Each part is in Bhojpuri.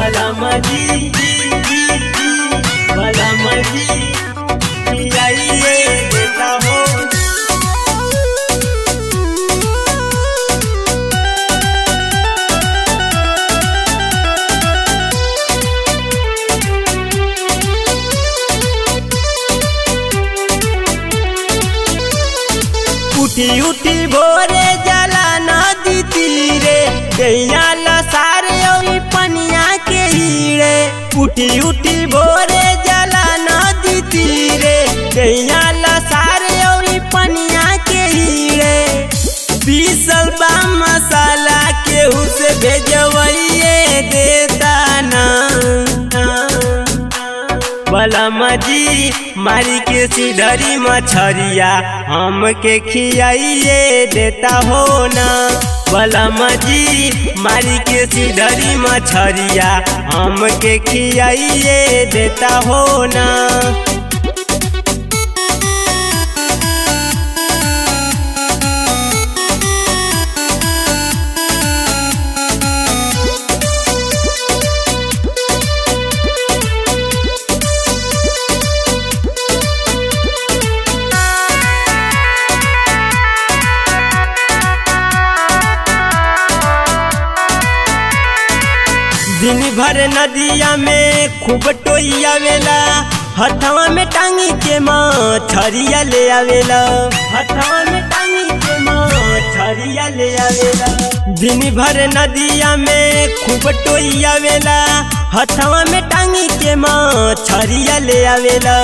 बलमजी खियाइए देता हो। उठी उठी भोरे जला नदी तीरे गैया लसारे ओई पनिया के हीरे। उठी उठी भोरे जला नदी तीरे गैया लसारे ओई पनिया के हीरे। बीसल बा मसाला केहू से भेजवइए देता ना। बलमजी मारी के सिधरी मछरिया हमके खियाइए देता हो ना। बलमजी मारी के सिधरी मछरिया हमके खियाइए देता हो ना। दिन भर नदिया में खूब टोइया वेला हथवा में टांगी के मछरिया ले आवेला। हथवा में टांगी के मछरिया ले आवेला। दिन भर नदिया में खूब टोइया वेला हथवा में टांगी के मछरिया ले आवेला।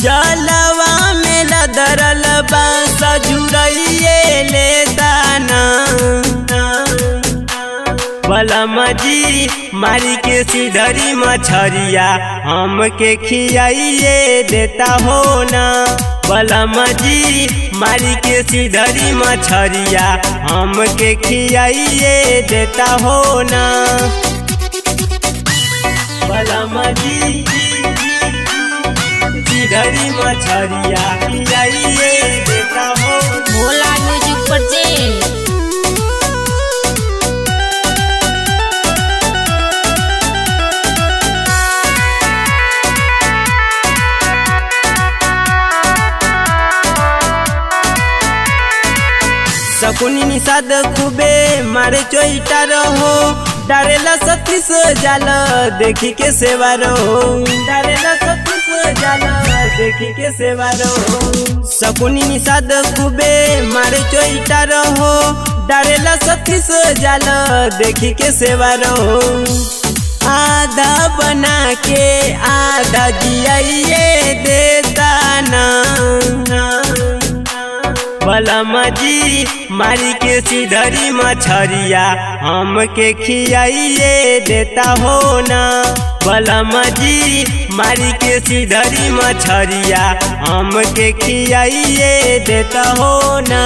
जलवा में लदरल बांस जुड़इए लेता ना। बलमजी मारी के सिधरी मछरिया हमके खियाइए देता हो ना। बलमजी मारी के सिधरी मछरिया हमके खियाइए देता हो ना। बलमजी सिधरी मछरिया खियाइए देता हो। भोला म्यूजिक पर जे सकुनी निषाद खूबे मारे चोइटा रहो डारेला सतीस जाल देखी के सेवा रहो। डारेला सतीस जाल देखी के सेवा रहो। सकुनी निषाद खूबे मारे चोइटा रहो डारेला सतीस जाल देखी के सेवा रहो। आधा बना के आधा जियाइए देता ना। बलमजी मारी के सिधरी मछरिया हमके खियाइए देता हो ना। बलमजी मारी के सिधरी मछरिया हमके खियाइए देता हो ना।